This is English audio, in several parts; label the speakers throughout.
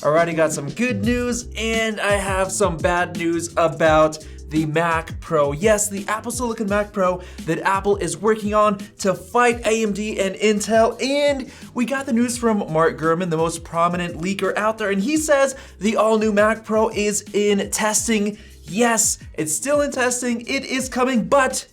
Speaker 1: Alrighty, got some good news and I have some bad news about the Mac Pro. Yes, the Apple Silicon Mac Pro that Apple is working on to fight AMD and Intel. And we got the news from Mark Gurman, the most prominent leaker out there, and he says the all-new Mac Pro is in testing. Yes, it's still in testing, it is coming, but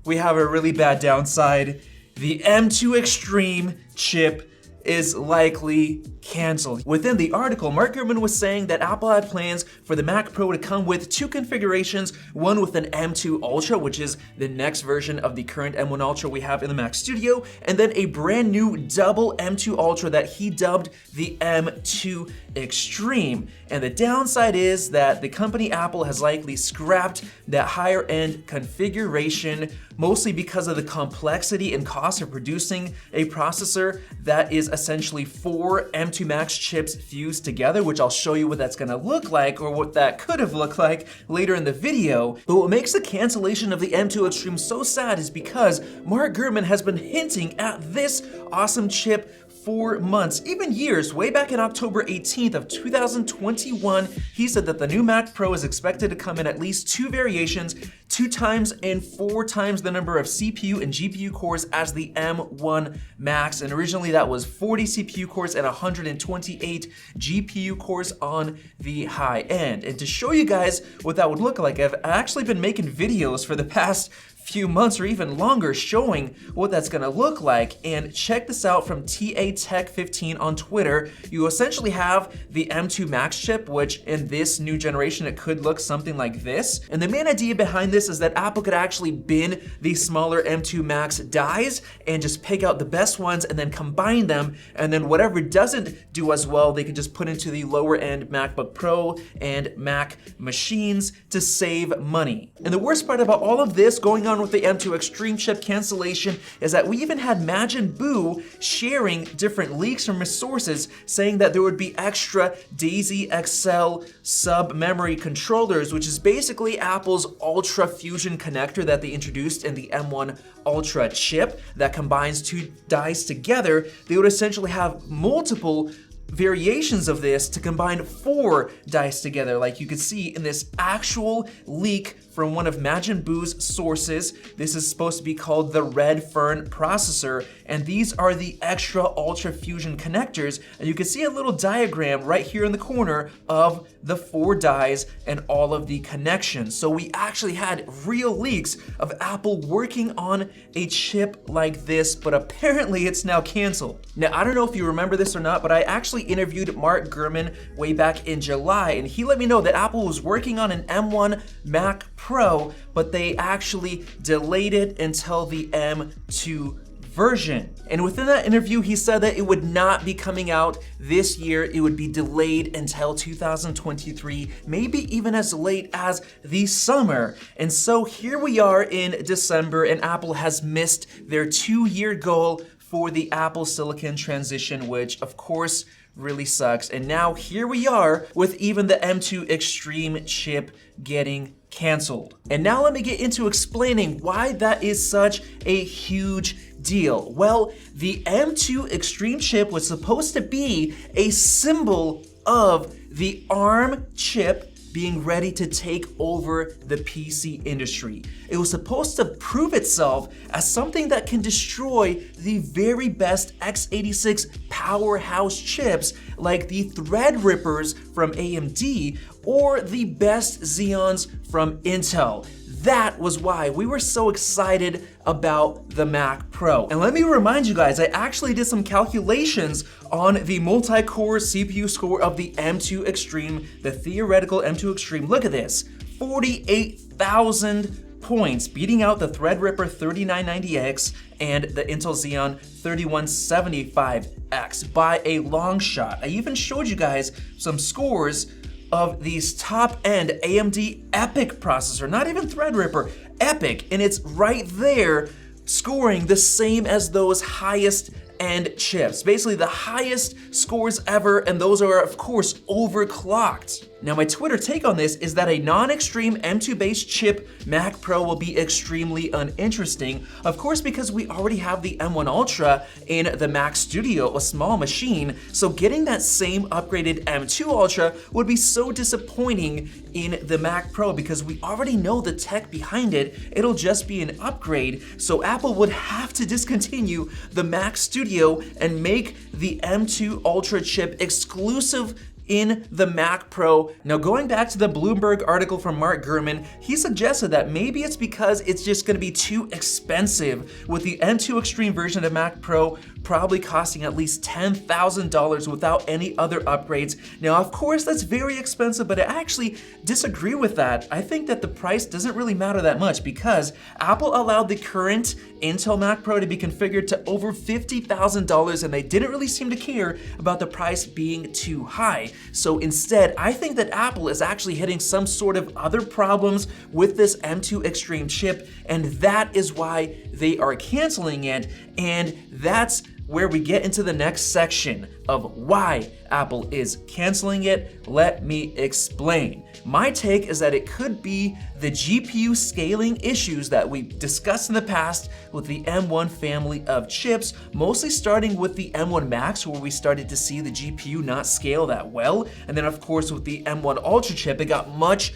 Speaker 1: we have a really bad downside. The M2 Extreme chip is likely canceled. Within the article, Mark Gurman was saying that Apple had plans for the Mac Pro to come with two configurations, one with an M2 Ultra, which is the next version of the current M1 Ultra we have in the Mac Studio, and then a brand new double M2 Ultra that he dubbed the M2 Extreme. And the downside is that the company Apple has likely scrapped that higher end configuration, mostly because of the complexity and cost of producing a processor that is essentially 4 M2 Max chips fused together, which I'll show you what that's gonna look like, or what that could have looked like later in the video. But what makes the cancellation of the M2 Extreme so sad is because Mark Gurman has been hinting at this awesome chip for months, even years. Way back in October 18th of 2021, he said that the new Mac Pro is expected to come in at least 2 variations, 2 times and 4 times the number of CPU and GPU cores as the M1 Max. And originally that was 40 CPU cores and 128 GPU cores on the high end. And to show you guys what that would look like, I've actually been making videos for the past few months or even longer showing what that's gonna look like. And check this out from TA Tech 15 on Twitter. You essentially have the M2 Max chip, which in this new generation, it could look something like this. And the main idea behind this is that Apple could actually bin the smaller M2 Max dies and just pick out the best ones and then combine them. And then whatever doesn't do as well, they could just put into the lower end MacBook Pro and Mac machines to save money. And the worst part about all of this going on with the M2 Extreme chip cancellation is that we even had Majin Buu sharing different leaks from his sources saying that there would be extra Daisy XL sub-memory controllers, which is basically Apple's Ultra Fusion connector that they introduced in the M1 Ultra chip that combines 2 dies together. They would essentially have multiple variations of this to combine 4 dice together, like you can see in this actual leak from one of Majin Buu's sources. This is supposed to be called the Redfern processor, and these are the extra Ultra Fusion connectors, and you can see a little diagram right here in the corner of the 4 dies and all of the connections. So we actually had real leaks of Apple working on a chip like this, but apparently it's now canceled. Now, I don't know if you remember this or not, but I actually interviewed Mark Gurman way back in July, and he let me know that Apple was working on an M1 Mac Pro, but they actually delayed it until the M2 version. And within that interview, he said that it would not be coming out this year. It would be delayed until 2023, maybe even as late as the summer. And so here we are in December, and Apple has missed their 2-year goal for the Apple Silicon transition, which of course really sucks. And now here we are with even the M2 Extreme chip getting canceled. And now let me get into explaining why that is such a huge deal. Well, the M2 Extreme chip was supposed to be a symbol of the ARM chip being ready to take over the PC industry. It was supposed to prove itself as something that can destroy the very best x86 powerhouse chips like the Threadrippers from AMD or the best Xeons from Intel. That was why we were so excited about the Mac Pro. And let me remind you guys, I actually did some calculations on the multi-core CPU score of the M2 Extreme, the theoretical M2 Extreme. Look at this, 48,000 points, beating out the Threadripper 3990X and the Intel Xeon 3175X by a long shot. I even showed you guys some scores of these top-end AMD EPYC processor, not even Threadripper, EPYC, and it's right there scoring the same as those highest end chips. Basically the highest scores ever, and those are of course overclocked. Now my Twitter take on this is that a non-extreme M2 based chip Mac Pro will be extremely uninteresting, of course because we already have the M1 Ultra in the Mac Studio, a small machine, so getting that same upgraded M2 Ultra would be so disappointing in the Mac Pro because we already know the tech behind it. It'll just be an upgrade, so Apple would have to discontinue the Mac Studio and make the M2 Ultra chip exclusive in the Mac Pro. Now going back to the Bloomberg article from Mark Gurman, he suggested that maybe it's because it's just going to be too expensive, with the M2 Extreme version of Mac Pro probably costing at least $10,000 without any other upgrades. Now of course that's very expensive, but I actually disagree with that. I think that the price doesn't really matter that much because Apple allowed the current Intel Mac Pro to be configured to over $50,000 and they didn't really seem to care about the price being too high. So instead, I think that Apple is actually hitting some sort of other problems with this M2 Extreme chip, and that is why they are canceling it, and that's where we get into the next section of why Apple is canceling it. Let me explain. My take is that it could be the GPU scaling issues that we discussed in the past with the M1 family of chips, mostly starting with the M1 Max where we started to see the GPU not scale that well, and then of course with the M1 Ultra chip it got much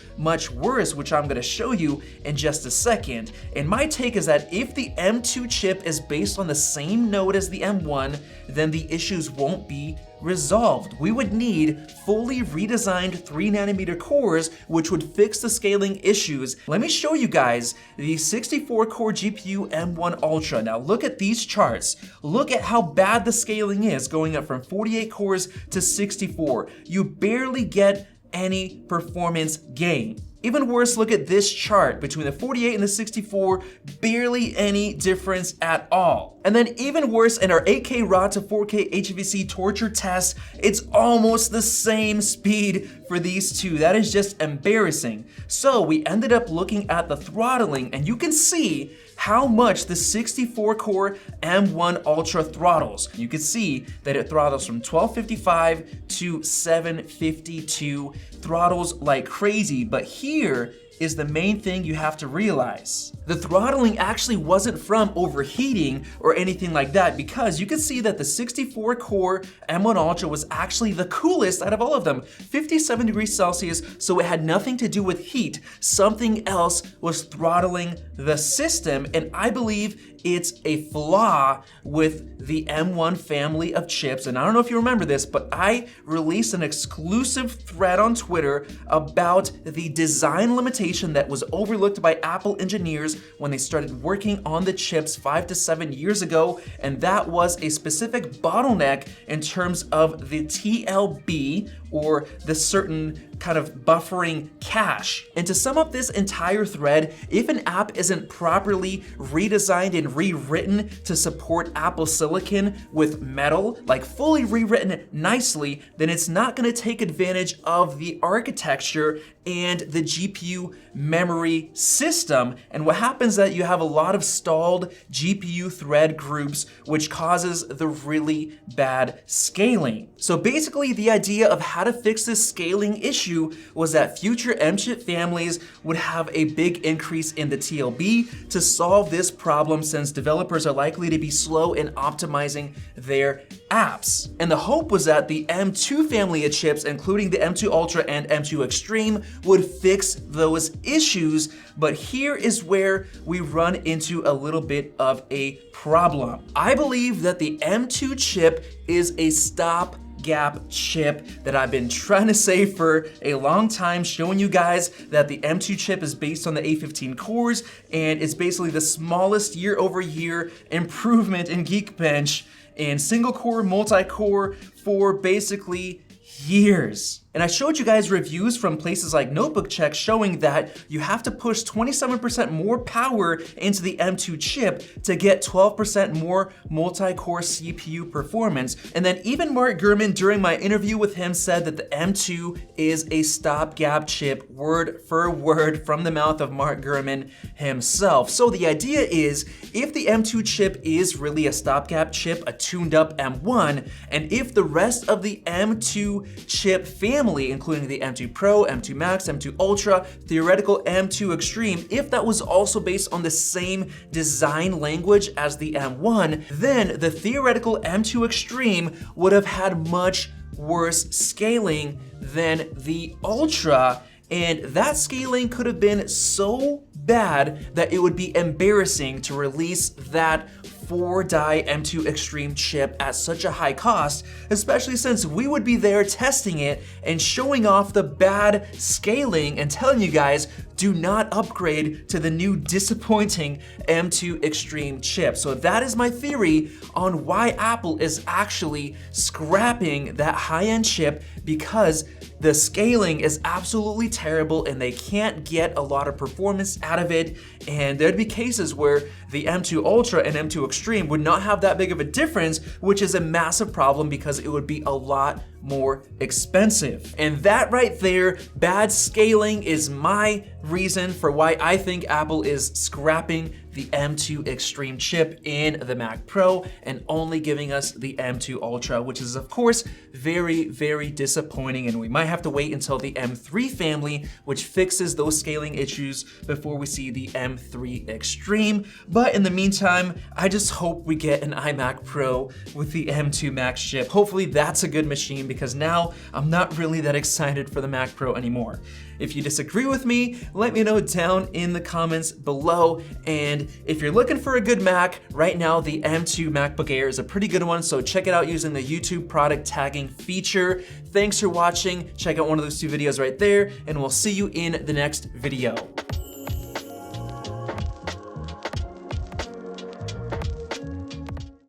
Speaker 1: worse, which I'm going to show you in just a second. And my take is that if the M2 chip is based on the same node as the M1, then the issues won't be resolved. We would need fully redesigned 3nm cores, which would fix the scaling issues. Let me show you guys the 64-core GPU M1 Ultra. Now look at these charts. Look at how bad the scaling is, going up from 48 cores to 64. You barely get any performance gain. Even worse, look at this chart. Between the 48 and the 64, barely any difference at all. And then even worse, in our 8K RAW to 4K HEVC torture test, it's almost the same speed for these two. That is just embarrassing. So we ended up looking at the throttling, and you can see how much the 64-core M1 Ultra throttles. You can see that it throttles from 1255 to 752, throttles like crazy, but here is the main thing you have to realize. The throttling actually wasn't from overheating or anything like that, because you can see that the 64-core M1 Ultra was actually the coolest out of all of them, 57 degrees Celsius, so it had nothing to do with heat. Something else was throttling the system, and I believe it's a flaw with the M1 family of chips. And I don't know if you remember this, but I released an exclusive thread on Twitter about the design limitation that was overlooked by Apple engineers when they started working on the chips 5 to 7 years ago, and that was a specific bottleneck in terms of the TLB, or the certain kind of buffering cache. And to sum up this entire thread, if an app isn't properly redesigned and rewritten to support Apple Silicon with Metal, like fully rewritten nicely, then it's not going to take advantage of the architecture and the GPU memory system. And what happens is that you have a lot of stalled GPU thread groups, which causes the really bad scaling. So basically the idea of how to fix this scaling issue was that future M chip families would have a big increase in the TLB to solve this problem, since developers are likely to be slow in optimizing their apps. And the hope was that the M2 family of chips, including the M2 Ultra and M2 Extreme, would fix those issues. But here is where we run into a little bit of a problem. I believe that the M2 chip is a stopgap chip that I've been trying to say for a long time, showing you guys that the M2 chip is based on the A15 cores, and it's basically the smallest year-over-year improvement in Geekbench in single core, multi-core for basically years. And I showed you guys reviews from places like Notebook Check showing that you have to push 27% more power into the M2 chip to get 12% more multi-core CPU performance. And then even Mark Gurman, during my interview with him, said that the M2 is a stopgap chip, word for word from the mouth of Mark Gurman himself. So the idea is, if the M2 chip is really a stopgap chip, a tuned up M1, and if the rest of the M2 chip family family, including the M2 Pro, M2 Max, M2 Ultra, theoretical M2 Extreme, if that was also based on the same design language as the M1, then the theoretical M2 Extreme would have had much worse scaling than the Ultra, and that scaling could have been so bad that it would be embarrassing to release that 4-die M2 Extreme chip at such a high cost, especially since we would be there testing it and showing off the bad scaling and telling you guys, do not upgrade to the new disappointing M2 Extreme chip. So that is my theory on why Apple is actually scrapping that high-end chip, because the scaling is absolutely terrible and they can't get a lot of performance out of it. And there'd be cases where the M2 Ultra and M2 Extreme would not have that big of a difference, which is a massive problem because it would be a lot more expensive. And that right there, bad scaling, is my reason for why I think Apple is scrapping the M2 Extreme chip in the Mac Pro and only giving us the M2 Ultra, which is of course very, very disappointing, and we might have to wait until the M3 family, which fixes those scaling issues, before we see the M3 Extreme. But in the meantime, I just hope we get an iMac Pro with the M2 Max chip. Hopefully that's a good machine, because now I'm not really that excited for the Mac Pro anymore. If you disagree with me, let me know down in the comments below. And if you're looking for a good Mac, right now the M2 MacBook Air is a pretty good one, so check it out using the YouTube product tagging feature. Thanks for watching. Check out one of those 2 videos right there, and we'll see you in the next video.